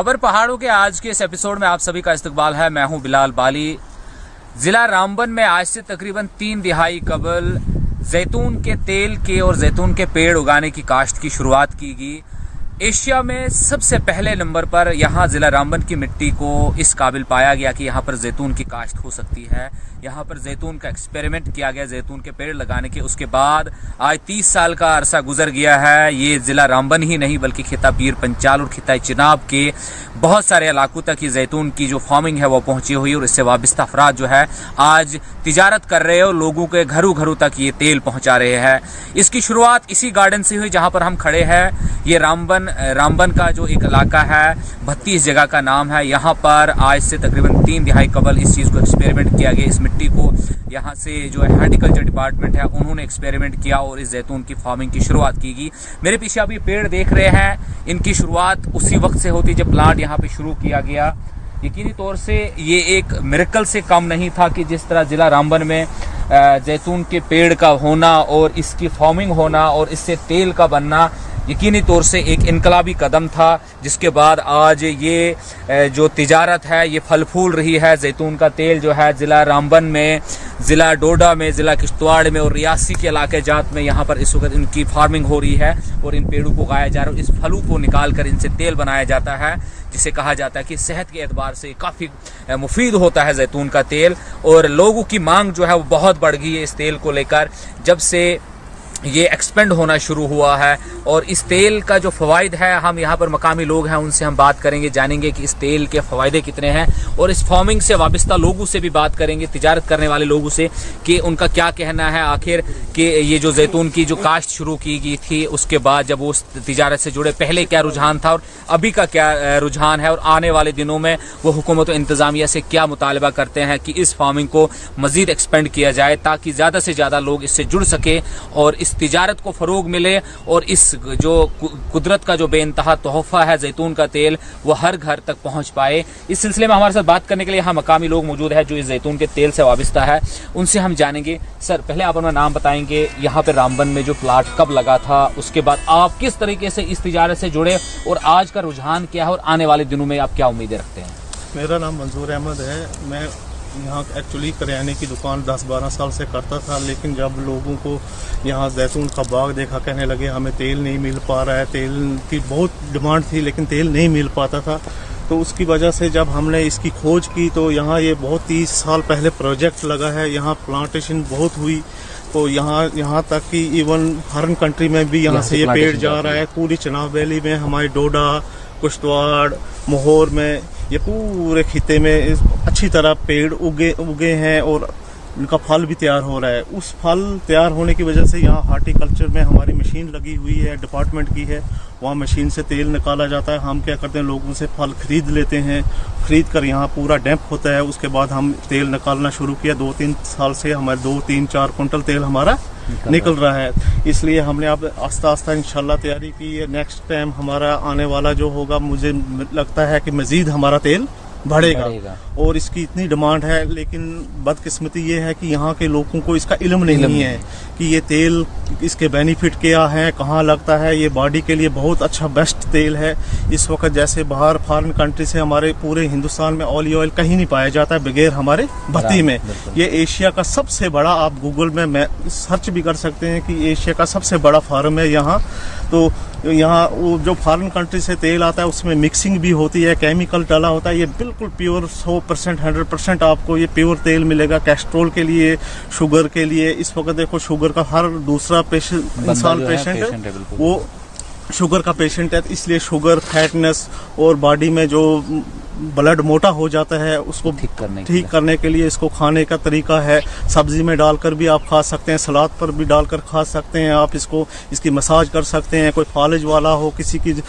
खबर पहाड़ों के आज के इस एपिसोड में आप सभी का इस्तकबाल है। मैं हूं बिलाल बाली। जिला रामबन में आज से तकरीबन 3 दिहाई कबल जैतून के तेल के और जैतून के पेड़ उगाने की काश्त की शुरुआत की गई। एशिया में सबसे पहले नंबर पर यहाँ जिला रामबन की मिट्टी को इस काबिल पाया गया कि यहाँ पर जैतून की काश्त हो सकती है। यहाँ पर जैतून का एक्सपेरिमेंट किया गया जैतून के पेड़ लगाने के। उसके बाद आज 30 साल का अरसा गुजर गया है। ये जिला रामबन ही नहीं बल्कि खिता पीर पंचाल और खिता चिनाब के बहुत सारे इलाकों तक ये जैतून की जो फार्मिंग है वो पहुंची हुई और इससे वाबस्ता अफराद जो है आज तिजारत कर रहे हो, लोगों के घरों घरों तक ये तेल पहुंचा रहे हैं। इसकी शुरुआत इसी गार्डन से हुई जहां पर हम खड़े हैं। ये रामबन का जो एक इलाका है, 32 जगह का नाम है। यहाँ पर आज से तकरीबन 3 दिहाई कबल इस चीज़ को एक्सपेरिमेंट किया गया। इस मिट्टी को यहाँ से जो है हॉर्टिकल्चर डिपार्टमेंट है उन्होंने एक्सपेरिमेंट किया और इस जैतून की फार्मिंग की शुरुआत की गई। मेरे पीछे आप ये पेड़ देख रहे हैं, इनकी शुरुआत उसी वक्त से होती जब प्लांट यहाँ पे शुरू किया गया। यकीनी तौर से ये एक मिरेकल से कम नहीं था कि जिस तरह जिला रामबन में जैतून के पेड़ का होना और इसकी फार्मिंग होना और इससे तेल का बनना यकीनी तौर से एक इनकलाबी कदम था, जिसके बाद आज ये जो तिजारत है ये फल फूल रही है। जैतून का तेल जो है जिला रामबन में, ज़िला डोडा में, ज़िला किश्तवाड़ में और रियासी के इलाके जात में यहाँ पर इस वक्त इनकी फार्मिंग हो रही है और इन पेड़ों को उगाया जा रहा है। इस फलों को निकाल कर इनसे तेल बनाया जाता है, जिसे कहा जाता है कि सेहत के एतबार से काफ़ी मुफीद होता है जैतून का तेल। और लोगों की मांग जो है वो बहुत बढ़ गई है इस तेल को लेकर जब से ये एक्सपेंड होना शुरू हुआ है। और इस तेल का जो फ़वाइद है, हम यहाँ पर मकामी लोग हैं उनसे हम बात करेंगे, जानेंगे कि इस तेल के फ़वायदे कितने हैं और इस फार्मिंग से वाबस्ता लोगों से भी बात करेंगे, तिजारत करने वाले लोगों से, कि उनका क्या कहना है आखिर कि ये जो जैतून की जो काश्त शुरू की गई थी उसके बाद जब वो तिजारत से जुड़े पहले क्या रुझान था और अभी का क्या रुझान है और आने वाले दिनों में वो हुकूमत और इंतज़ामिया से क्या मुतालबा करते हैं कि इस फार्मिंग को मज़ीद एक्सपेंड किया जाए ताकि ज़्यादा से ज़्यादा लोग इससे जुड़ सके और इस तिजारत को फ़रोग मिले और इस जो कुदरत का जो बेइंतहा तोहफ़ा है जैतून का तेल वो हर घर तक पहुंच पाए। इस सिलसिले में हमारे साथ बात करने के लिए यहाँ मकामी लोग मौजूद है जो इस जैतून के तेल से वाबस्ता है, उनसे हम जानेंगे। सर, पहले आप अपना नाम बताएंगे, यहाँ पे रामबन में जो प्लाट कब लगा था, उसके बाद आप किस तरीके से इस तिजारत से जुड़े और आज का रुझान क्या है और आने वाले दिनों में आप क्या उम्मीदें रखते हैं? मेरा नाम मंजूर अहमद है। मैं यहाँ एक्चुअली करियाने की दुकान 10-12 साल से करता था, लेकिन जब लोगों को यहाँ जैतून का बाग देखा, कहने लगे हमें तेल नहीं मिल पा रहा है, तेल की बहुत डिमांड थी लेकिन तेल नहीं मिल पाता था, तो उसकी वजह से जब हमने इसकी खोज की तो यहाँ ये बहुत 30 साल पहले प्रोजेक्ट लगा है। यहाँ प्लांटेशन बहुत हुई, तो यहाँ तक कि इवन फॉरेन कंट्री में भी यहाँ से ये पेड़ जा रहा है। पूरी चिनाब वैली में, हमारे डोडा, किश्तवाड़, मोहर में, ये पूरे खिते में अच्छी तरह पेड़ उगे हैं और इनका फल भी तैयार हो रहा है। उस फल तैयार होने की वजह से यहाँ हार्टिकल्चर में हमारी मशीन लगी हुई है, डिपार्टमेंट की है, वहाँ मशीन से तेल निकाला जाता है। हम क्या करते हैं, लोगों से फल खरीद लेते हैं, खरीद कर यहाँ पूरा डैम्प होता है, उसके बाद हम तेल निकालना शुरू किया। 2-3 साल से हमारे 2-3-4 कुंटल तेल हमारा निकल रहा है। इसलिए हमने अब आस्ता आस्ता इंशाल्लाह तैयारी की है। नेक्स्ट टाइम हमारा आने वाला जो होगा, मुझे लगता है कि मजीद हमारा तेल बढ़ेगा और इसकी इतनी डिमांड है। लेकिन बदकिस्मती ये है कि यहाँ के लोगों को इसका इल्म नहीं है कि ये तेल, इसके बेनिफिट क्या है, कहाँ लगता है। ये बॉडी के लिए बहुत अच्छा बेस्ट तेल है। इस वक्त जैसे बाहर फॉरेन कंट्री से हमारे पूरे हिंदुस्तान में ऑयल कहीं नहीं पाया जाता है बगैर हमारे भट्टी में। ये एशिया का सबसे बड़ा, आप गूगल में सर्च भी कर सकते हैं कि एशिया का सबसे बड़ा फार्म है यहाँ। तो यहाँ वो जो फॉरेन कंट्री से तेल आता है उसमें मिक्सिंग भी होती है, केमिकल डाला होता है। ये बिल्कुल प्योर 100% 100% आपको ये प्योर तेल मिलेगा। कैस्ट्रोल के लिए, शुगर के लिए, इस वक्त देखो शुगर का हर दूसरा इंसान पेशेंट है वो शुगर का पेशेंट है, इसलिए शुगर, फैटनेस और बॉडी में जो ब्लड मोटा हो जाता है उसको ठीक करने के लिए इसको खाने का तरीका है। सब्जी में डालकर भी आप खा सकते हैं, सलाद पर भी डालकर खा सकते हैं आप इसको। इसकी मसाज कर सकते हैं। कोई फालिज वाला हो, किसी की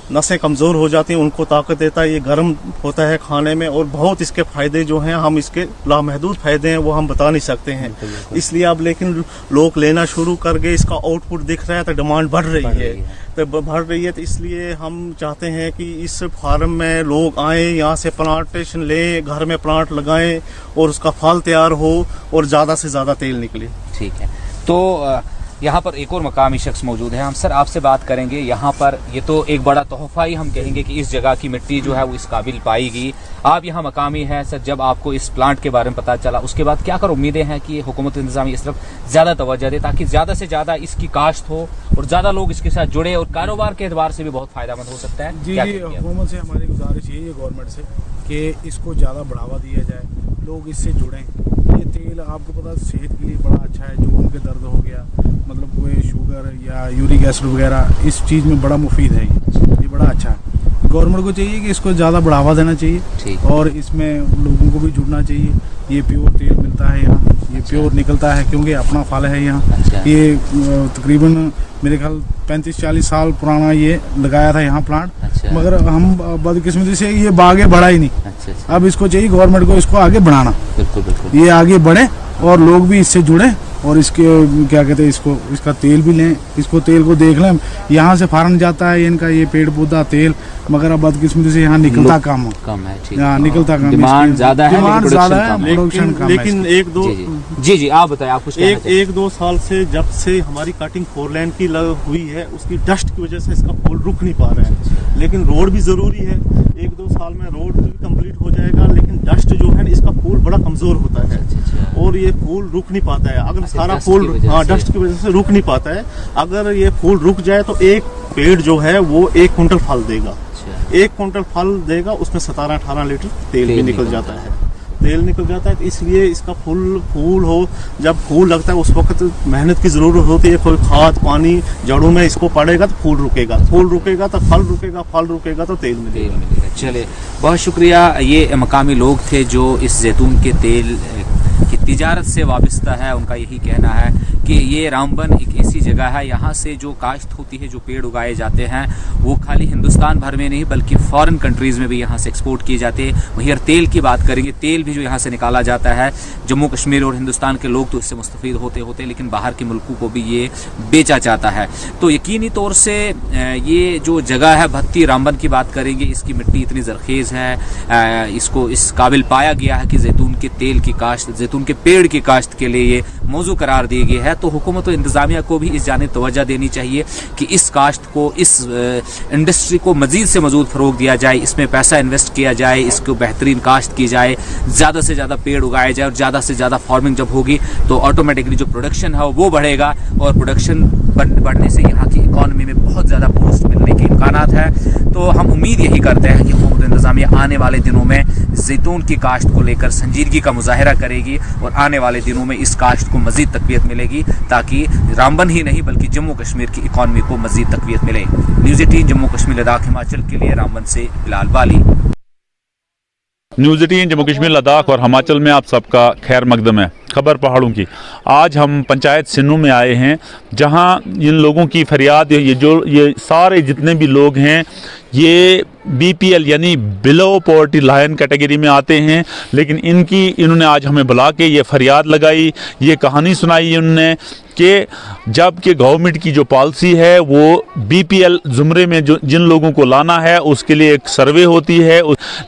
नसें कमज़ोर हो जाती हैं, उनको ताकत देता है। ये गर्म होता है खाने में और बहुत इसके फ़ायदे जो हैं, हम इसके लामहदूद फ़ायदे हैं वो हम बता नहीं सकते हैं। इसलिए अब लेकिन लोग लेना शुरू कर गए, इसका आउटपुट दिख रहा है तो डिमांड बढ़ रही है। तो इसलिए हम चाहते हैं कि इस फार्म में लोग आएँ, यहाँ से प्लांटेशन लें, घर में प्लांट लगाएं और उसका फल तैयार हो और ज़्यादा से ज़्यादा तेल निकले। ठीक है, तो यहाँ पर एक और मकामी शख्स मौजूद है। हम सर आपसे बात करेंगे। यहाँ पर ये तो एक बड़ा तोहफा ही हम कहेंगे कि इस जगह की मिट्टी जो है वो इस काबिल पाएगी। आप यहाँ मकामी हैं सर, जब आपको इस प्लांट के बारे में पता चला उसके बाद क्या कर उम्मीदें हैं कि हुकूमत इंतजामी इस तरफ ज़्यादा तवज्जो दे ताकि ज़्यादा से ज़्यादा इसकी काश्त हो और ज़्यादा लोग इसके साथ जुड़े और कारोबार के एतबार से भी बहुत फ़ायदेमंद हो सकता है। जी हुकूमत से हमारी गुजारिश यही है गवर्नमेंट से कि इसको ज़्यादा बढ़ावा दिया जाए, लोग इससे जुड़ें। ये तेल आपको पता सेहत के लिए बड़ा अच्छा है, जो उनके दर्द हो गया, मतलब कोई शुगर या यूरिक एसिड वगैरह, इस चीज़ में बड़ा मुफीद है। ये बड़ा अच्छा है। गवर्नमेंट को चाहिए कि इसको ज़्यादा बढ़ावा देना चाहिए और इसमें लोगों को भी जुड़ना चाहिए। ये प्योर तेल मिलता है यहाँ, ये प्योर निकलता है क्योंकि अपना फल है यहाँ। ये तकरीबन मेरे ख्याल 35-40 साल पुराना ये लगाया था यहाँ प्लांट, मगर हम बदकिस्मती से ये आगे बढ़ा ही नहीं। अब इसको चाहिए गवर्नमेंट को इसको आगे बढ़ाना, ये आगे बढ़े और लोग भी इससे जुड़े और इसके क्या कहते हैं इसको, इसका तेल भी लें, इसको तेल को देख लें। यहाँ से फॉरेन जाता है इनका ये पेड़ पौधा तेल, मगर अब बदकिस्मती से यहाँ निकलता कम है। यहाँ निकलता कम, डिमांड ज्यादा है, प्रोडक्शन कम। लेकिन जी आप बताएं, आप कुछ एक दो साल से जब से हमारी कटिंग 4 लेन की हुई है, उसकी डस्ट की वजह से इसका फूल रुक नहीं पा रहा है। लेकिन रोड भी जरूरी है, 1-2 साल में रोड भी कंप्लीट हो जाएगा, लेकिन डस्ट जो है इसका फूल बड़ा कमजोर होता है और ये फूल रुक नहीं पाता है। अगर सारा फूल डस्ट की वजह से रुक नहीं पाता है, अगर ये फूल रुक जाए तो एक पेड़ जो है वो 1 कुंटल फल देगा। 1 कुंटल फल देगा, उसमें 17-18 लीटर तेल भी निकल जाता है। तो इसलिए इसका फूल हो, जब फूल लगता है उस वक्त मेहनत की जरूरत होती है। कोई खाद पानी जड़ों में इसको पड़ेगा तो फूल रुकेगा तो फल रुकेगा तो तेल मिलेगा। चले, बहुत शुक्रिया। ये मकामी लोग थे जो इस जैतून के तेल की तिजारत से वाबस्ता है। उनका यही कहना है कि ये रामबन एक ऐसी जगह है, यहाँ से जो काश्त होती है, जो पेड़ उगाए जाते हैं, वो खाली हिंदुस्तान भर में नहीं बल्कि फॉरेन कंट्रीज़ में भी यहाँ से एक्सपोर्ट किए जाते हैं। वहीं अगर तेल की बात करेंगे, तेल भी जो यहाँ से निकाला जाता है, जम्मू कश्मीर और हिंदुस्तान के लोग तो इससे मुस्तफ़ीद होते लेकिन बाहर के मुल्कों को भी ये बेचा जाता है। तो यकीनी तौर से ये जो जगह है भत्ती रामबन की बात करेंगे, इसकी मिट्टी इतनी ज़रखेज़ है, इसको इस काबिल पाया गया है कि जैतून के तेल की काश्त, जैतून के पेड़ की काश्त के लिए ये मौजू करार दिए गए है। तो हुकूमत और इंतज़ामिया को भी इस जानिब तवज्जो देनी चाहिए कि इस काश्त को, इस इंडस्ट्री को मज़ीद से मज़ीद फ़रोग दिया जाए, इसमें पैसा इन्वेस्ट किया जाए, इसको बेहतरीन काश्त की जाए, ज़्यादा से ज़्यादा पेड़ उगाए जाए और ज़्यादा से ज़्यादा फार्मिंग जब होगी तो ऑटोमेटिकली जो प्रोडक्शन है वो बढ़ेगा और प्रोडक्शन बढ़ने से यहाँ की इकॉनमी में बहुत ज़्यादा बूस्ट मिलने के इम्कानात है। तो हम उम्मीद यही करते हैं कि हुकूमत इंतज़ामिया आने वाले दिनों में जैतून की काश्त को लेकर संजीदगी का मुजाहरा करेगी और आने वाले दिनों में इस काश्त को मज़ीद तक़वियत मिलेगी ताकि रामबन ही नहीं बल्कि जम्मू कश्मीर की इकॉनमी को मज़ीद तक़वियत मिले। न्यूज़ 18 जम्मू कश्मीर लद्दाख हिमाचल के लिए रामबन से बिलाल बाली। न्यूज़ 18 जम्मू कश्मीर लद्दाख और हिमाचल में आप सबका खैर मकदम है। खबर पहाड़ों की। आज हम पंचायत सिन्नू में आए हैं जहां इन लोगों की फरियाद, ये सारे जितने भी लोग हैं ये BPL यानी बिलो पॉवर्टी लाइन कैटेगरी में आते हैं, लेकिन इन्होंने आज हमें बुला के ये फरियाद लगाई, ये कहानी सुनाई उन्होंने कि जबकि गवर्नमेंट की जो पॉलिसी है वो BPL ज़ुमरे में जो जिन लोगों को लाना है उसके लिए एक सर्वे होती है,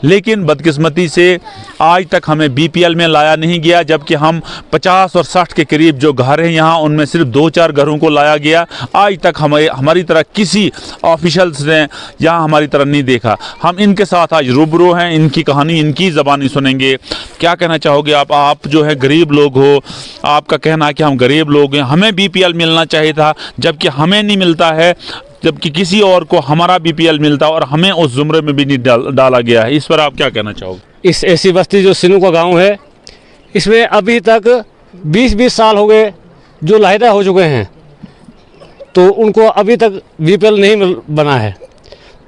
लेकिन बदकिस्मती से आज तक हमें BPL में लाया नहीं गया, जबकि हम 50 और 60 के करीब जो घर हैं यहाँ उनमें सिर्फ 2-4 घरों को लाया गया। आज तक हमारी तरह किसी ऑफिशल्स ने यहाँ हमारी तरह नहीं देखा। हम इनके साथ आज रूबरू हैं, इनकी कहानी इनकी ज़बानी सुनेंगे। क्या कहना चाहोगे आप जो है गरीब लोग हो, आपका कहना है कि हम गरीब लोग हैं, हमें BPL मिलना चाहिए था जबकि हमें नहीं मिलता है, जबकि किसी और को हमारा BPL मिलता और हमें उस जुमरे में भी नहीं डाला गया है। इस पर आप क्या कहना चाहोगे? इस ऐसी बस्ती जो सिन्नू का गांव है, इसमें अभी तक 20-20 साल हो गए जो लाहिदा हो चुके हैं, तो उनको अभी तक BPL नहीं बना है,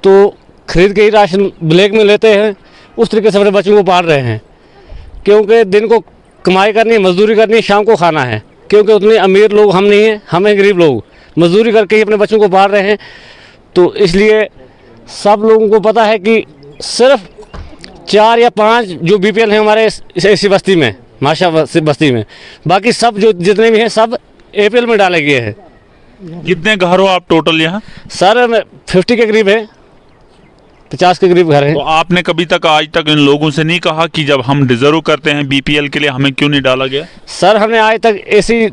तो खरीद के ही राशन ब्लैक में लेते हैं। उस तरीके से अपने बच्चों को पाल रहे हैं, क्योंकि दिन को कमाई करनी है, मजदूरी करनी है, शाम को खाना है, क्योंकि उतने अमीर लोग हम नहीं हैं, हमें गरीब लोग मजदूरी करके ही अपने बच्चों को पाल रहे हैं। तो इसलिए सब लोगों को पता है कि सिर्फ 4 या 5 जो BPL हैं हमारे ऐसी बस्ती में, माशा बस्ती में, बाकी सब जो जितने भी हैं सब APL में डाले गए हैं। कितने घर हो आप टोटल यहाँ? सर 50 के करीब है, 50 के करीब घर है। तो आपने कभी तक आज तक इन लोगों से नहीं कहा कि जब हम डिजर्व करते हैं BPL के लिए हमें क्यों नहीं डाला गया? सर हमने आज तक ऐसी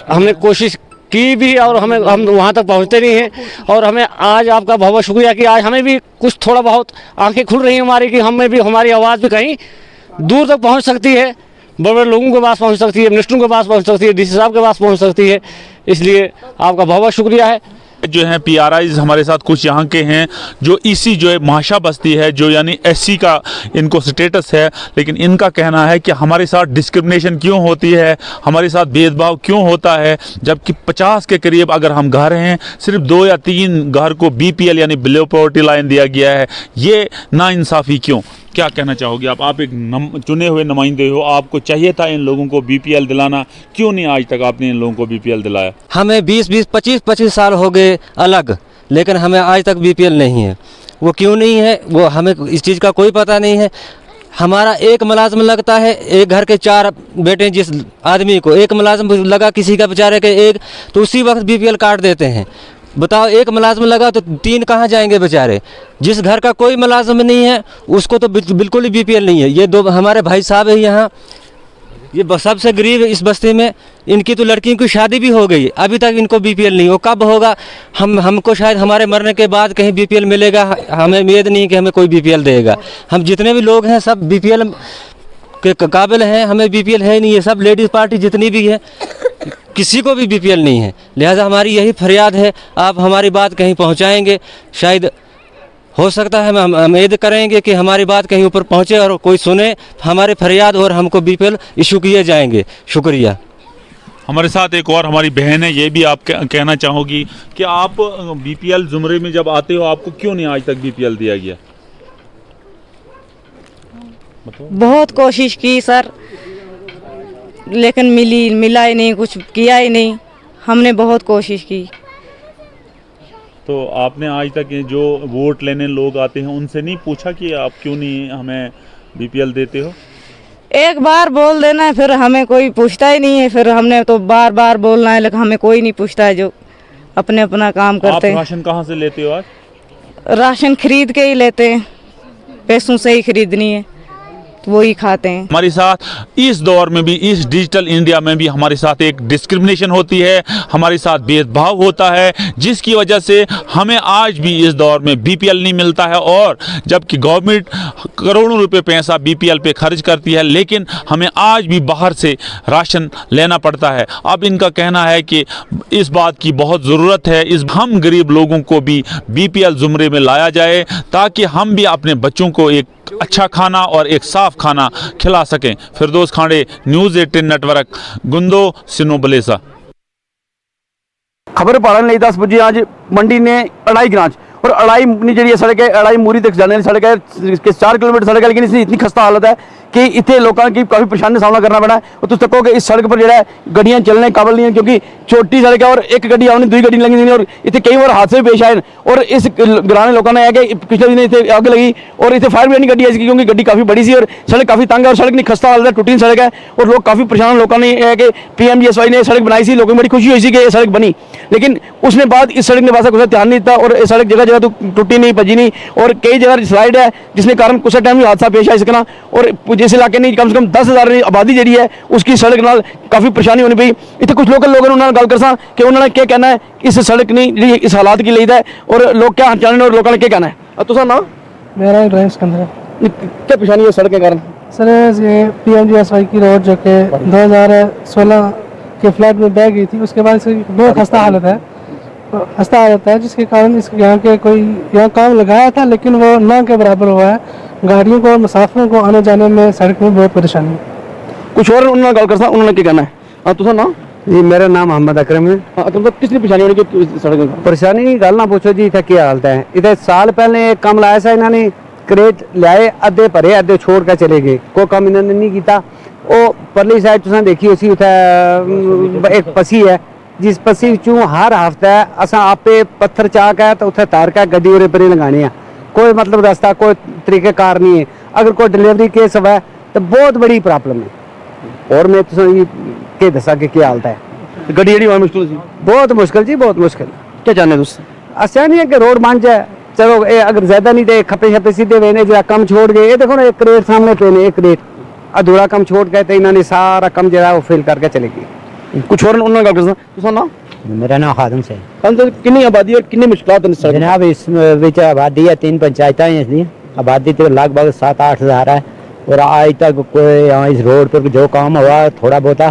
हमने कोशिश की भी, और हम वहाँ तक पहुँचते नहीं हैं। और हमें आज आपका बहुत बहुत शुक्रिया कि आज हमें भी कुछ थोड़ा बहुत आंखें खुल रही हैं हमारी, कि हमें भी हमारी आवाज़ भी कहीं दूर तक पहुँच सकती है, बड़े बड़े लोगों के पास पहुँच सकती है, मिनिस्टरों के पास पहुँच सकती है, डीसी साहब के पास पहुँच सकती है। इसलिए आपका बहुत बहुत शुक्रिया है। जो हैं PRIs हमारे साथ कुछ यहाँ के हैं जो इसी जो है महाशा बस्ती है, जो यानी SC का इनको स्टेटस है, लेकिन इनका कहना है कि हमारे साथ डिस्क्रिमिनेशन क्यों होती है, हमारे साथ भेदभाव क्यों होता है, जबकि 50 के करीब अगर हम घर हैं, सिर्फ 2 या 3 घर को BPL यानी बिलो पॉवर्टी लाइन दिया गया है। ये नाइंसाफ़ी क्यों? क्या कहना चाहोगे आप एक चुने हुए नुमाइंदे हो, आपको चाहिए था इन लोगों को BPL दिलाना, क्यों नहीं आज तक आपने इन लोगों को BPL दिलाया? हमें 20-20, 25-25 साल हो गए अलग, लेकिन हमें आज तक BPL नहीं है। वो क्यों नहीं है, वो हमें इस चीज़ का कोई पता नहीं है। हमारा एक मुलाजिम लगता है, एक घर के 4 बेटे, जिस आदमी को एक मुलाजिम लगा किसी का बेचारे के एक, तो उसी वक्त BPL काट देते हैं। बताओ, एक मुलाजिम लगा तो 3 कहाँ जाएंगे बेचारे? जिस घर का कोई मुलाजिम नहीं है उसको तो बिल्कुल ही BPL नहीं है। ये 2 हमारे भाई साहब है यहाँ, ये सबसे गरीब इस बस्ती में, इनकी तो लड़कियों की शादी भी हो गई, अभी तक इनको BPL नहीं। वो कब होगा? हमको शायद हमारे मरने के बाद कहीं BPL मिलेगा, हमें उम्मीद नहीं कि हमें कोई BPL देगा। हम जितने भी लोग हैं सब BPL के काबिल हैं, हमें BPL है नहीं है। सब लेडीज़ पार्टी जितनी भी है किसी को भी BPL नहीं है। लिहाजा हमारी यही फरियाद है, आप हमारी बात कहीं पहुंचाएंगे, शायद हो सकता है हम उम्मीद करेंगे कि हमारी बात कहीं ऊपर पहुंचे और कोई सुने हमारी फरियाद और हमको BPL इशू किए जाएंगे। शुक्रिया। हमारे साथ एक और हमारी बहन है, ये भी आप कहना चाहोगी कि आप BPL जुमरे में जब आते हो आपको क्यों नहीं आज तक BPL दिया गया? बहुत कोशिश की सर, लेकिन मिला ही नहीं, कुछ किया ही नहीं। हमने बहुत कोशिश की। तो आपने आज तक ये जो वोट लेने लोग आते हैं उनसे नहीं पूछा कि आप क्यों नहीं हमें BPL देते हो? एक बार बोल देना है, फिर हमें कोई पूछता ही नहीं है। फिर हमने तो बार बार बोलना है, लेकिन हमें कोई नहीं पूछता है, जो अपने अपना काम करते हैं। आप राशन कहाँ से लेते हो आज? राशन खरीद के ही लेते हैं, पैसों से ही खरीदनी है तो वही खाते हैं। हमारे साथ इस दौर में भी, इस डिजिटल इंडिया में भी हमारे साथ एक डिस्क्रिमिनेशन होती है, हमारे साथ भेदभाव होता है, जिसकी वजह से हमें आज भी इस दौर में BPL नहीं मिलता है। और जबकि गवर्नमेंट करोड़ों रुपए पैसा BPL पे खर्च करती है, लेकिन हमें आज भी बाहर से राशन लेना पड़ता है। अब इनका कहना है कि इस बात की बहुत ज़रूरत है, इस हम गरीब लोगों को भी BPL जुमरे में लाया जाए, ताकि हम भी अपने बच्चों को एक अच्छा खाना और एक साफ खाना खिला सकें। फिरदौस खांडे, न्यूज़ 18 नेटवर्क, गुंदो, सिनो बलेसा। खबर पढ़ने ਲਈ 10 ਵਜੇ ਅੱਜ ਮੰਡੀ ने अड़ाई ग्रांच और अड़ाई जी सड़क है, अड़ाई मूरी तक जाने वाली सड़क है, 4 किलोमीटर सड़क है, लेकिन इसकी इतनी खस्ता हालत है कि इतने लोगों की काफ़ी परेशानी का सामना करना पड़ा है। और तुम तको कि इस सड़क पर जो है गड्डियाँ चलने काबिल नहीं है, क्योंकि छोटी सड़क है और एक गड्डी आनी, 2 गड्डी लगी नहीं। और इतने कई बार हादसे भी पेश आए। और इस ग्रामीण लोगों ने है कि पिछले दिन इतने आग लगी और इतने फायर ब्रिगेड गड्डी आई, क्योंकि गड्डी काफ़ी बड़ी सी और सड़क काफ़ी तंग है और सड़क नहीं खस्ता हालत है, टूटी सड़क है और लोग काफ़ी परेशान। लोगों ने है कि PMGSY ने सड़क बनाई सी, लोगों को बड़ी खुशी हुई सी कि ये सड़क बनी, लेकिन उसने बाद इस सड़क ने वास्ता कुछ ध्यान नहीं दिया और ये सड़क जगह जगह तो टूटी नहीं, भजी नहीं और कई जगह स्लाइड है, जिसके कारण कुछ टाइम भी हादसा पेश आ सकना। और जिस इलाके में कम से कम 10,000 आबादी जी है, उसकी सड़क नाल काफ़ी परेशानी होनी पई। इतने कुछ लोकल लोगों ने गल कर कि उन्होंने क्या कहना है इस सड़क नहीं इस हालात की लीद है और लोग क्या चाहते और लोगों ने क्या कहना है। तुसा नाम? मेरा इब्राहिम सिकंदर। क्या परेशानी है सड़क के कारण? सर ये PMGSY की रोड जो कि 2016 के फ्लड में बह गई थी, उसके बाद इसकी बहुत खस्ता हालत है, जिसके कारण इस यहाँ के कोई यहाँ काम लगाया था, लेकिन वो ना के बराबर हुआ है। गाड़ियों को और मुसाफिरों को आने जाने में सड़क में बहुत परेशानी है। कुछ और उन्होंने गल कर उन्होंने क्या कहना है? हाँ तुसा नाम? जी मेरा नाम मोहम्मद अकरम है। तुम कितनी परेशानी होनी कि सड़क में? परेशानी नहीं गल ना पूछो जी, इतना क्या हालत है। इधर साल पहले एक कम लाया सा, इन्होंने क्रेट लियाए, अद्धे भरे अद्धे छोड़ कर चले गए, कोई कम इन्होंने नहीं किया। वो परली साइड तुसें देखी उसी उत्थे एक पसी है, जिस पसी चूँ हर हफ्ता असा आपे पत्थर चाक है तो उत्थे तार का गड्डी उरे परे लगाने, कोई मतलब रास्ता कोई तरीक़ेकार नहीं है। अगर कोई डिलीवरी केस हुआ तो बहुत बड़ी प्रॉब्लम है। और मैं तुसें के दसा कि क्या हालत है, गड्डी जी मुश्किल सी, बहुत मुश्किल जी, बहुत मुश्किल। क्या चाहते तुस? अच्छा नहीं है कि रोड बन जाए, चलो ये अगर ज्यादा नहीं तो खपे छपे सीधे वेने जरा कम छोड़ गए। ये देखो ना एक क्रेट सामने पे ने, एक क्रेट अधूरा कम छोड़ गए तो इन्होंने सारा कम जो है वो फिल करके चले गए। कुछ और उन्होंने गल कर तुसा नाम? मेरा नाम खादम से हम तो कितनी आबादी और कितनी मुश्किलात हैं इस सड़क जनाब इस विच आबादी है 3 पंचायतें हैं इसलिए आबादी तो लगभग 7-8 हज़ार है और आज तक कोई यहाँ इस रोड पर जो काम हुआ थोड़ा बहुत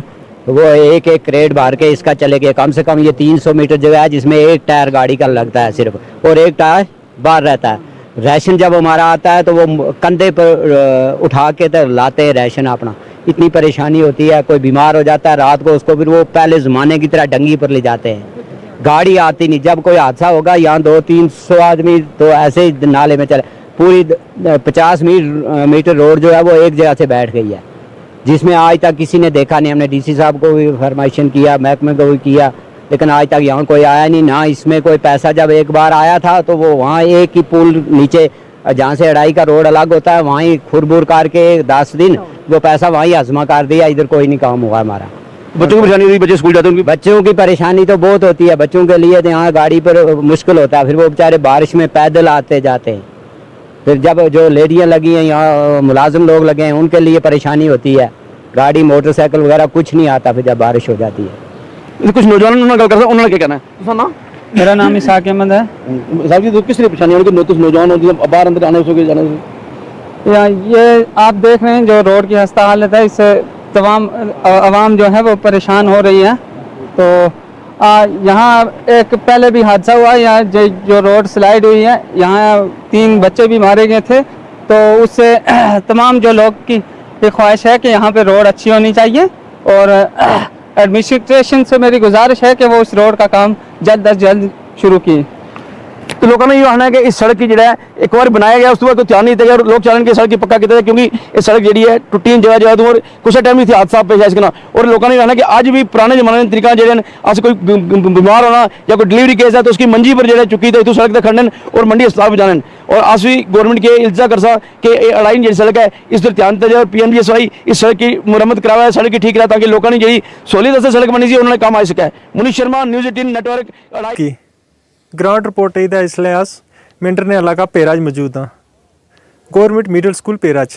तो वो एक क्रेट भर के इसका चले गए। कम से कम ये 300 मीटर जगह है जिसमें एक टायर गाड़ी का लगता है सिर्फ और एक टायर बाहर रहता है। राशन जब हमारा आता है तो वो कंधे पर उठा के तो लाते हैं राशन अपना। इतनी परेशानी होती है, कोई बीमार हो जाता है रात को उसको फिर वो पहले ज़माने की तरह डंगी पर ले जाते हैं, गाड़ी आती नहीं। जब कोई हादसा होगा यहाँ 200-300 आदमी तो ऐसे ही नाले में चले। पूरी 50 मीटर रोड जो है वो एक जगह से बैठ गई है जिसमें आज तक किसी ने देखा नहीं। हमने डीसी साहब को भी फरमाइशन किया, महकमे को भी किया, लेकिन आज तक यहाँ कोई आया नहीं। ना इसमें कोई पैसा, जब एक बार आया था तो वो वहाँ एक ही पुल नीचे जहाँ से अड़ाई का रोड अलग होता है वहीं खुरबुर करके 10 दिन वो पैसा वहीं हजमा कर दिया। इधर कोई नहीं काम हुआ हमारा। बच्चों की परेशानी होती है, बच्चे स्कूल जाते हैं उनकी बच्चों की परेशानी तो बहुत होती है। बच्चों के लिए तो यहाँ गाड़ी पर मुश्किल होता है, फिर वो बेचारे बारिश में पैदल आते जाते हैं। फिर जब जो लेडियाँ लगी हैं यहाँ मुलाजिम लोग लगे हैं उनके लिए परेशानी होती है। गाड़ी मोटरसाइकिल वगैरह कुछ नहीं आता फिर जब बारिश हो जाती है। कुछ नौजवानों ने गल करते उन्होंने क्या कहना है? उसका नाम मेरा नाम इसाक अहमद है। साहब जी तो किस तरह परेशानी है उनके नौजवान होती है बाहर अंदर आने से जाने से? ये आप देख रहे हैं जो रोड की खस्ता हालत है, इससे तमाम आवाम जो है वो परेशान हो रही है। तो यहाँ एक पहले भी हादसा हुआ, यहाँ जो रोड स्लाइड हुई है यहाँ 3 बच्चे भी मारे गए थे। तो उससे तमाम जो लोग की ख्वाहिश है कि यहाँ पे रोड अच्छी होनी चाहिए और एडमिनिस्ट्रेशन से मेरी गुजारिश है कि वो उस रोड का काम जल्द अज जल्द शुरू की। तो लोगों ने ये कहना है कि इस सड़क की जो है एक बार बनाया गया उसके बाद कोई ध्यान नहीं दिया और लोग चालन की सड़क की पक्का किया क्योंकि ये सड़क जी है टुटी जगह जगह और कुछ टाइम नहीं थी हादसा पेश आया। और लोगों ने कहना कि आज भी पुराने जमाने के तरीका जो आज कोई बीमार होना या कोई डिलीवरी केस है तो उसकी मंजी पर जो चुकी थे तो सड़क तक खड़न और मंडी अस्पताल जाने। और आज भी गवर्नमेंट के इल्जा कर सा कि अड़ाई जी सड़क है इस पर ध्यान दिया जाए और PMGSY इस सड़क की मुरम्मत करवाया है, सड़क की ठीक रहा ताकि लोगों ने जी सहूलियत से सड़क बनी थी उन्होंने काम आ सका है। मुनीष शर्मा, न्यूज़ 18 नेटवर्क अड़ाई ग्राउंड रिपोर्ट इसलिए अस मिंटरने इलाका पेराज मौजूद हाँ गौरमेंट मिडल स्कूल पेराज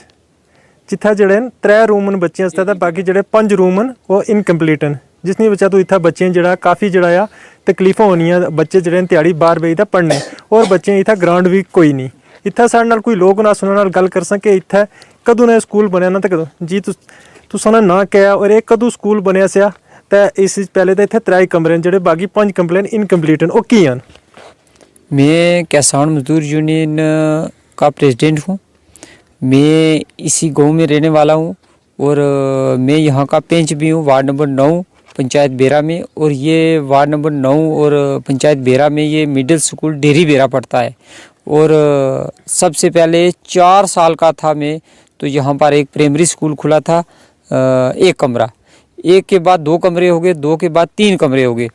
जिथे जड़े 3 रूम न बच्चों आस्ते बाकी जड़े 5 रूम न वो इनकम्पलीट न जिसकी वजह तो इतना बच्चे जरा काफ़ी जड़ा तकलीफा होनी बच्चे जड़े दिहाड़ी बाहर बेचता पढ़ने और बच्चे इतना ग्राउंड भी कोई नहीं। इतना साढ़े नाल कोई लोग ना सुनने गल कर सके इतना कदों ने स्कूल बनया ना तो कदों जी तुसां ना कहा और एक कदों स्कूल बनया सया तो इस पहले तो इतने 3 कमरे जड़े बाकी 5 कमरे इनकम्पलीट वो की हैं। मैं किसान मजदूर यूनियन का प्रेसिडेंट हूँ। मैं इसी गांव में रहने वाला हूँ और मैं यहाँ का पेंच भी हूँ वार्ड नंबर 9 पंचायत बेरा में। और ये वार्ड नंबर 9 और पंचायत बेरा में ये मिडिल स्कूल डेरी बेरा पड़ता है। और सबसे पहले 4 साल का था मैं तो यहाँ पर एक प्राइमरी स्कूल खुला था 1 कमरा, 1 के बाद 2 कमरे हो गए, 2 के बाद 3 कमरे हो गए।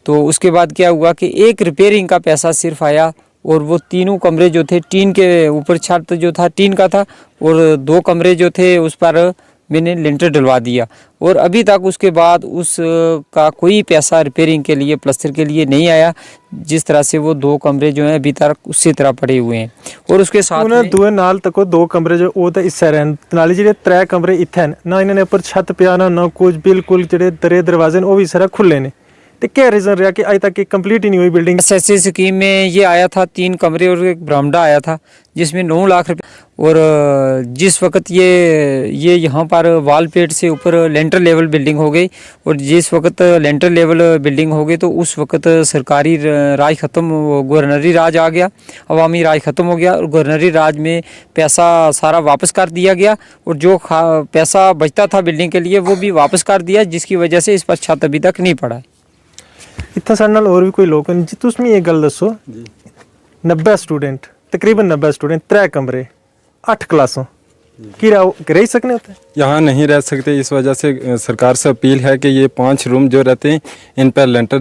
तो उसके बाद क्या हुआ कि 1 रिपेयरिंग का पैसा सिर्फ आया और वो 3 कमरे जो थे टीन के ऊपर छत जो था टीन का था और 2 कमरे जो थे उस पर मैंने लेंटर डलवा दिया। और अभी तक उसके बाद उस का कोई पैसा रिपेयरिंग के लिए प्लस्तर के लिए नहीं आया। जिस तरह से वो 2 कमरे जो हैं अभी तक उसी तरह पड़े हुए हैं। और उसके साथ में 2 नाल तक 2 कमरे जो वो तो इस्से रहन नाले जे 3 कमरे इत्थे ना इन्होंने ऊपर छत पिया ना कुछ बिल्कुल जो दरे दरवाजे वो भी सारा खुले ने। तो क्या रीज़न रहा कि आज तक कंप्लीट ही नहीं हुई बिल्डिंग? SSC स्कीम में ये आया था 3 कमरे और एक बरामदा आया था जिसमें 9 लाख रुपये। और जिस वक्त ये यहाँ पर वाल पेट से ऊपर लेंटर लेवल बिल्डिंग हो गई और जिस वक्त लेंटर लेवल बिल्डिंग हो गई तो उस वक्त सरकारी राज ख़त्म, गवर्नरी राज आ गया, अवामी राज ख़त्म हो गया और गवर्नरी राज में पैसा सारा वापस कर दिया गया और जो पैसा बचता था बिल्डिंग के लिए वो भी वापस कर दिया जिसकी वजह से इस पर छत अभी तक नहीं पड़ा है। इतना साढ़े नाल और भी कोई लोग जी तुम ये गल दसो 90 स्टूडेंट तकरीबन 90 स्टूडेंट 3 कमरे 8 क्लासों की रह सकते होते यहाँ नहीं रह सकते। इस वजह से सरकार से अपील है कि ये 5 रूम जो रहते हैं इन पर लेंटर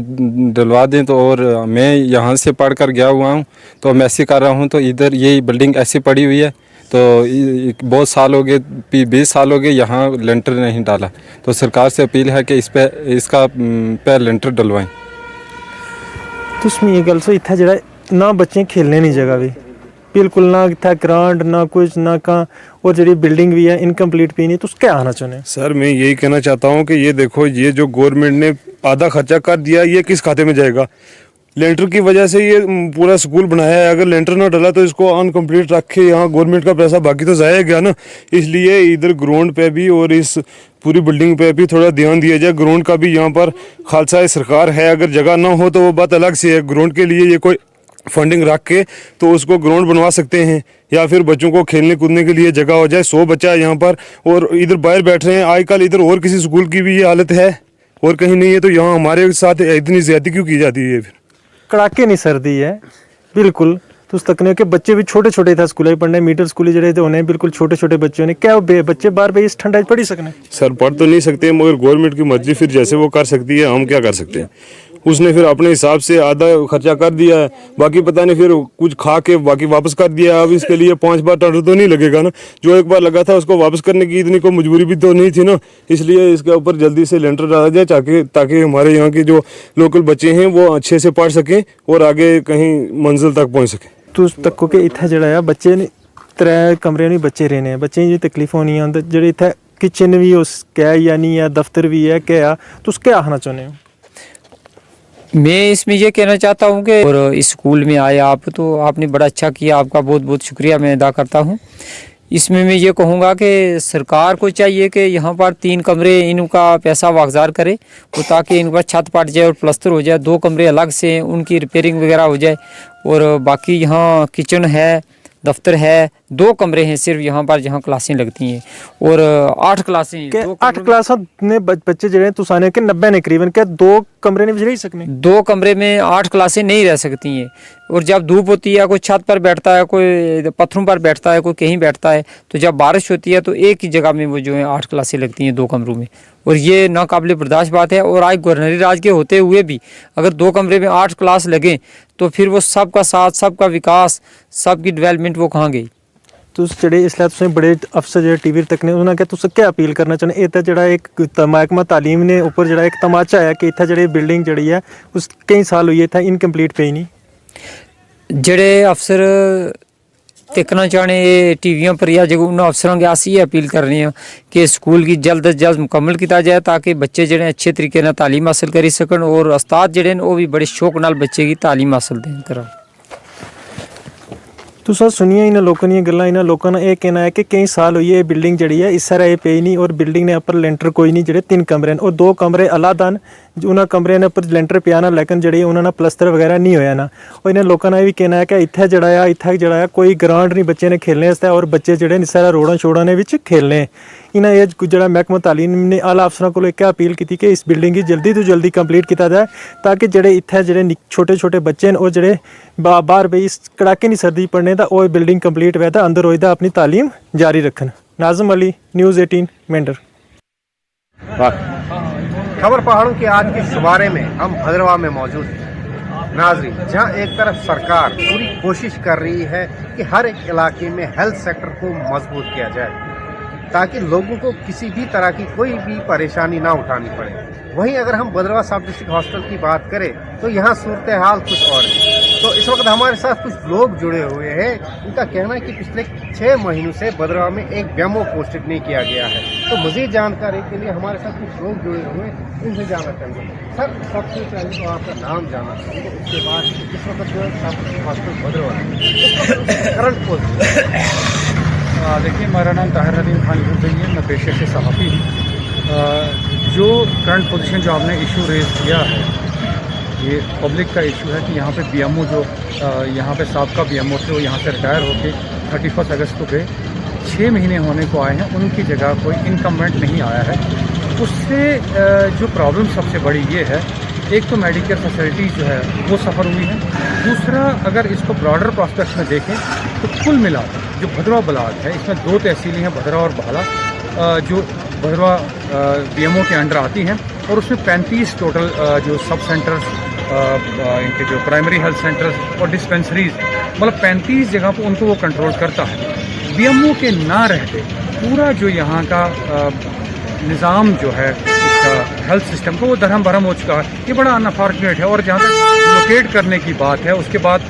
डलवा दें। तो और मैं यहाँ से पढ़ कर गया हुआ हूँ तो मैं ऐसे कर रहा हूँ तो इधर ये बिल्डिंग ऐसी पड़ी हुई है तो बहुत साल हो गए 20 साल हो गए यहाँ लेंटर नहीं डाला। तो सरकार से अपील है कि इसका पे लेंटर डलवाएं। तुम ये गल सो इतना जरा ना बच्चे खेलने नहीं जगह भी बिल्कुल ना था ग्रांट ना कुछ ना कहाँ, और जी बिल्डिंग भी है इनकम्प्लीट भी नहीं, तो क्या आना चाहते हैं? सर मैं यही कहना चाहता हूँ कि ये देखो, ये जो गवर्नमेंट ने आधा खर्चा कर दिया, ये किस खाते में जाएगा? लेंटर की वजह से ये पूरा स्कूल बनाया है, अगर लेंटर ना डला तो इसको अनकम्प्लीट रख के यहाँ गवर्नमेंट का पैसा बाकी तो जाया गया ना। इसलिए इधर ग्राउंड पे भी और इस पूरी बिल्डिंग पे भी थोड़ा ध्यान दिया जाए। ग्राउंड का भी यहाँ पर खालसा सरकार है, अगर जगह ना हो तो वो बात अलग से है। ग्राउंड के लिए ये कोई फंडिंग रख के तो उसको ग्राउंड बनवा सकते हैं, या फिर बच्चों को खेलने कूदने के लिए जगह हो जाए। 100 बच्चा है यहाँ पर और इधर बाहर बैठ रहे हैं। आजकल इधर और किसी स्कूल की भी ये हालत है और कहीं नहीं है, तो यहाँ हमारे साथ इतनी ज्यादती क्यों की जाती है? फिर कड़ाके नहीं सर्दी है बिल्कुल, तो उस तकने के बच्चे भी छोटे छोटे था स्कूल पढ़ने, मिडिल स्कूल जड़े थे उन्हें बिल्कुल छोटे छोटे बच्चों ने क्या बच्चे बार बार इस ठंडा पढ़ ही सकने? सर पढ़ तो नहीं सकते, मगर गवर्नमेंट की मर्जी, फिर जैसे वो कर सकती है, हम क्या कर सकते हैं? उसने फिर अपने हिसाब से आधा खर्चा कर दिया है, बाकी पता नहीं फिर कुछ खा के बाकी वापस कर दिया। अब इसके लिए 5 बार टेंडर तो नहीं लगेगा ना, जो एक बार लगा था उसको वापस करने की इतनी कोई मजबूरी भी तो नहीं थी ना। इसलिए इसके ऊपर जल्दी से लेंटर डाला जाए ताकि हमारे यहाँ के जो लोकल बच्चे हैं वो अच्छे से पढ़ सकें और आगे कहीं मंजिल तक पहुँच सकें। तो उस तक के इतना जड़ा बच्चे ने 3 कमरे में बच्चे रहने हैं, बच्चे जी तकलीफ होनी है जो इतना किचन भी उस क्या या नहीं है, दफ्तर भी है क्या, तो उसके आना चाहते हो? मैं इसमें ये कहना चाहता हूँ कि और इस स्कूल में आए आप, तो आपने बड़ा अच्छा किया, आपका बहुत बहुत शुक्रिया मैं अदा करता हूँ। इसमें मैं ये कहूँगा कि सरकार को चाहिए कि यहाँ पर 3 कमरे इनका पैसा वागजार करे, वो ताकि इन पर छत पट जाए और प्लस्तर हो जाए। 2 कमरे अलग से उनकी रिपेयरिंग वगैरह हो जाए, और बाकी यहाँ किचन है, दफ्तर है, 2 कमरे हैं सिर्फ यहाँ पर जहाँ क्लासें लगती हैं, और 8 क्लासें 8 क्लास ने बच्चे जो तो साने के 90 ने करीबन, क्या 2 कमरे में रह सकने? 2 कमरे में 8 क्लासें नहीं रह सकती हैं। और जब धूप होती है, कोई छत पर बैठता है, कोई पत्थरों पर बैठता है, कोई कहीं बैठता है, तो जब बारिश होती है तो एक ही जगह में वो जो है 8 क्लासें लगती हैं 2 कमरों में, और ये नाकाबिले बर्दाश्त बात है। और आज गवर्नरी राज के होते हुए भी अगर 2 कमरे में 8 क्लास लगें तो फिर वो सबका साथ, सबका विकास, सबकी डेवलपमेंट वो कहाँ गई? तो जड़े इसलिए तुसें बड़े अफसर जो टीवी तक ने उन्होंने क्या तुस क्या अपील करना चाहते? ये तो जड़ा एक महकमा तालीम ने ऊपर जड़ा एक तमाचा है कि इतना जड़ी बिल्डिंग जड़ी है उस कई साल हुई था इनकम्प्लीट पे ही नहीं। जड़े अफसर देखना चाहने टीवियों पर या जो उन अफसरों के अस ये अपील कर रहे हैं कि स्कूल की जल्द अज जल्द मुकम्मल किया जाए, ताकि बच्चे जड़े अच्छे तरीके ना तालीम हासिल करी सकन, और उस्ताद जड़े वो भी बड़े शौक नाल बच्चे की तालीम हासिल करा। तो सर सुनिए इन लोगों ने गल्लां, इन लोगों का यह कहना है कि कई साल हुई है बिल्डिंग जड़ी है इस तरह पे ही नहीं, और बिल्डिंग ने अपर लेंटर कोई नहीं, जड़े 3 कमरे हैं और 2 कमरे अलग हैं, उन्होंने कमरे ने पर लेंटर पिया ना, लेकिन जड़ी उन्होंने प्लस्तर वगैरह नहीं होया ना। और इन्हें लोगों का भी कहना है कि इतना जड़ा कोई ग्राउंड नहीं बच्चे ने खेलने वास्ते, और बच्चे जड़े इस तरह रोड़ा शोड़ा ने खेलने। इन्हें ये जड़ा महकमा तालीम ने आला अफसरों को एक अपील की कि इस बिल्डिंग की जल्दी तो जल्दी कंप्लीट किया जाए, ताकि जड़े इतने जड़े छोटे छोटे बच्चे हैं और जड़े बाहर भी इस कड़ाके नहीं सर्दी पढ़ने का वो बिल्डिंग कंप्लीट हुआ था अंदर होता अपनी तालीम जारी रखन। नाज़िम अली, न्यूज़ 18 मेंढर। खबर पहाड़ों के आज के सवारे में हम भद्रवाह में मौजूद हैं। नाज़रीन, जहां एक तरफ सरकार पूरी कोशिश कर रही है कि हर एक इलाके में हेल्थ सेक्टर को मजबूत किया जाए ताकि लोगों को किसी भी तरह की कोई भी परेशानी ना उठानी पड़े, वहीं अगर हम भद्रवाह सब डिस्ट्रिक्ट हॉस्पिटल की बात करें तो यहाँ सूरत हाल कुछ और है। तो इस वक्त हमारे साथ कुछ लोग जुड़े हुए हैं, उनका कहना है कि पिछले 6 महीनों से भद्रवाह में एक बीएमओ पोस्टेड नहीं किया गया है। तो मजीद जानकारी के लिए हमारे साथ कुछ लोग जुड़े हुए हैं, उनसे जानना चाहेंगे। सर सबसे पहले तो आपका नाम जानना चाहेंगे, उसके बाद इस वक्त जो है सब district hospital Bhaderwah current post. देखिए, मेरा नाम ताहिर नदीम खान हुसैन है, मैं पेशे से सहाफ़ी हूँ। जो करंट पोजीशन जो आपने इशू रेज़ किया है, ये पब्लिक का इशू है कि यहाँ पे बीएमओ जो यहाँ पे साहब का बीएमओ थे वो यहाँ से रिटायर होके 31 अगस्त को गए, 6 महीने होने को आए हैं, उनकी जगह कोई इनकम्बेंट नहीं आया है। उससे जो प्रॉब्लम सबसे बड़ी ये है, एक तो मेडिकल फैसिलिटी जो है वो सफ़र हुई है, दूसरा अगर इसको ब्रॉडर प्रॉस्पेक्ट में देखें तो कुल मिला जो भद्रवाह ब्लॉक है इसमें 2 तहसीलें हैं, भद्रवाह और बाला, जो भद्रवाह बीएमओ के अंडर आती हैं, और उसमें 35 टोटल जो सब सेंटर्स इनके जो प्राइमरी हेल्थ सेंटर्स और डिस्पेंसरीज, मतलब 35 जगह पर उनको वो कंट्रोल करता है। बीएमओ के ना रहते पूरा जो यहाँ का निज़ाम जो है इसका हेल्थ सिस्टम का वो दरहम भरम हो चुका है। ये बड़ा अनफॉर्चुनेट है। और जहाँ तक लोकेट करने की बात है, उसके बाद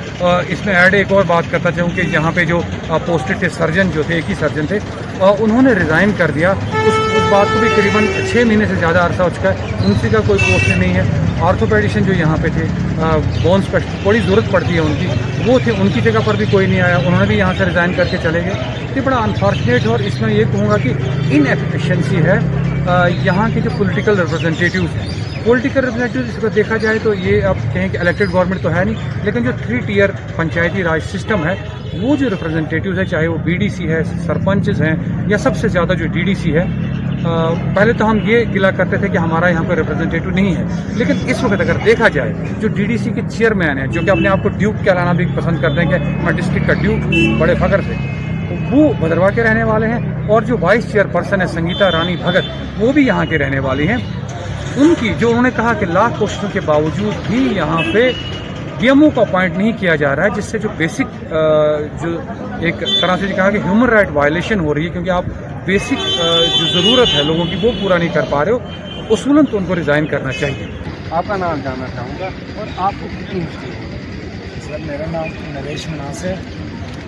इसमें ऐड एक और बात करता चाहूँ कि यहाँ पे जो पोस्टेड थे सर्जन जो थे, एक ही सर्जन थे, उन्होंने रिज़ाइन कर दिया। उस बात को भी करीबन 6 महीने से ज़्यादा अरसा हो चुका है, उनसे का कोई पोस्ट नहीं है। ऑर्थोपेडिशियन जो यहाँ पे थे, बोन स्पेशलिस्ट, बड़ी ज़रूरत पड़ती है उनकी, वो थे, उनकी जगह पर भी कोई नहीं आया, उन्होंने भी यहाँ से रिज़ाइन करके चले गए। ये बड़ा अनफॉर्चुनेट है। और इसमें ये कहूँगा कि इनएफिशिएंसी है यहाँ के जो पॉलिटिकल रिप्रेजेंटेटिव्स हैं। पॉलिटिकल रिप्रेजेंटेटिव इसको देखा जाए तो ये आप कहें कि इलेक्टेड गवर्नमेंट तो है नहीं, लेकिन जो 3 टियर पंचायती राज सिस्टम है, वो जो रिप्रेजेंटेटिव्स है, चाहे वो बीडीसी है, सरपंचेस हैं, या सबसे ज़्यादा जो डीडीसी है, पहले तो हम ये गिला करते थे कि हमारा यहाँ पर रिप्रेजेंटेटिव नहीं है, लेकिन इस वक्त अगर देखा जाए जो डीडीसी के चेयरमैन हैं, जो कि अपने आप को ड्यूक कहलाना भी पसंद करते हैं कि मैं डिस्ट्रिक्ट का ड्यूक बड़े फख्र से, वो भद्रवाह के रहने वाले हैं। और जो वाइस चेयरपर्सन है संगीता रानी भगत, वो भी यहाँ के रहने वाली हैं। उनकी जो उन्होंने कहा कि लाख कोशिशों के बावजूद भी यहाँ पे बीएमओ का अपॉइंट नहीं किया जा रहा है, जिससे जो बेसिक जो एक तरह से कहा कि ह्यूमन राइट वायलेशन हो रही है, क्योंकि आप बेसिक जो ज़रूरत है लोगों की वो पूरा नहीं कर पा रहे हो। उसूलन तो उनको रिज़ाइन करना चाहिए। आपका नाम जानना चाहूँगा और आपको कितनी हिस्ट्री है? सर मेरा नाम नरेश मनास है,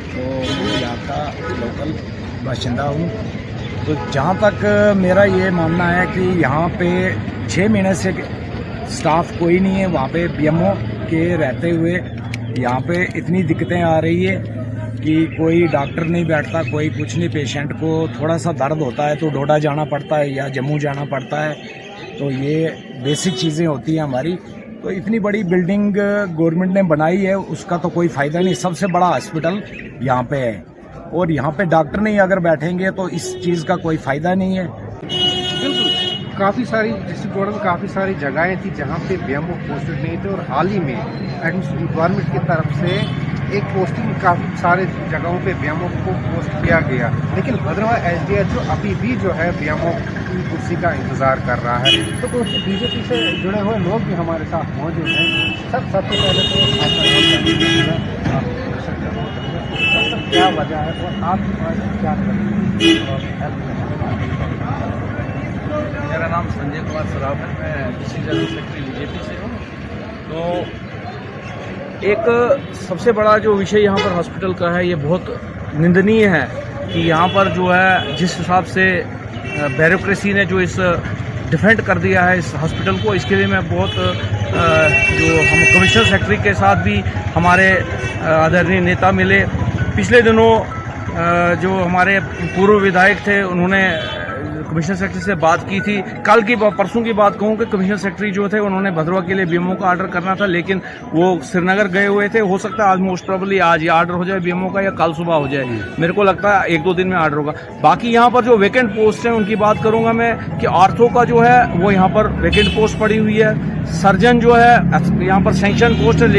तो मैं यहाँ का लोकल बाशिंदा हूँ। तो जहाँ तक मेरा ये मानना है कि यहाँ पे 6 महीने से स्टाफ कोई नहीं है वहाँ पे बीएमओ के रहते हुए। यहाँ पे इतनी दिक्कतें आ रही है कि कोई डॉक्टर नहीं बैठता, कोई कुछ नहीं। पेशेंट को थोड़ा सा दर्द होता है तो डोडा जाना पड़ता है या जम्मू जाना पड़ता है। तो ये बेसिक चीज़ें होती हैं हमारी। तो इतनी बड़ी बिल्डिंग गवर्नमेंट ने बनाई है, उसका तो कोई फ़ायदा नहीं। सबसे बड़ा हॉस्पिटल यहाँ पे है और यहाँ पे डॉक्टर नहीं अगर बैठेंगे तो इस चीज़ का कोई फ़ायदा नहीं है। काफ़ी सारी डिस्ट्रिक्ट बोर्ड में काफ़ी सारी जगहें थी जहाँ पे बीएमओ पोस्टेड नहीं थे, और हाल ही में गवर्नमेंट की तरफ से एक पोस्टिंग काफ़ी सारे जगहों पे बीएमओ को पोस्ट किया गया। लेकिन भद्रवाह एसडीएचओ अभी भी जो है बीएमओ की कुर्सी का इंतज़ार कर रहा है। तो कुछ बीजेपी से जुड़े हुए लोग भी हमारे साथ मौजूद हैं। सबसे पहले तो आपका क्या वजह है और आप क्या करेंगे? मेरा नाम संजय कुमार सराफ है, मैं डिस्ट्रिक्ट जनरल सेक्रेटरी बीजेपी से हूँ। तो एक सबसे बड़ा जो विषय यहाँ पर हॉस्पिटल का है, ये बहुत निंदनीय है कि यहाँ पर जो है जिस हिसाब से ब्यूरोक्रेसी ने जो इस डिफेंड कर दिया है इस हॉस्पिटल को, इसके लिए मैं बहुत जो हम कमिश्नर सेक्रेटरी के साथ भी हमारे आदरणीय नेता मिले। पिछले दिनों जो हमारे पूर्व विधायक थे उन्होंने कमिश्नर सेक्रेटरी से बात की थी। कल की परसों की बात कहूँ कि कमिश्नर सेक्रेटरी जो थे उन्होंने भद्रवाह के लिए बीएमओ का ऑर्डर करना था, लेकिन वो श्रीनगर गए हुए थे। हो सकता है आज मोस्ट प्रोबेबली आज ये ऑर्डर हो जाए बीएमओ का या कल सुबह हो जाए। मेरे को लगता है 1-2 दिन में ऑर्डर होगा। बाकी यहाँ पर जो वैकेंट पोस्ट हैं उनकी बात करूँगा मैं कि आर्थो का जो है वो यहाँ पर वैकेंट पोस्ट पड़ी हुई है। सर्जन जो है यहाँ पर सैंक्शन पोस्ट है।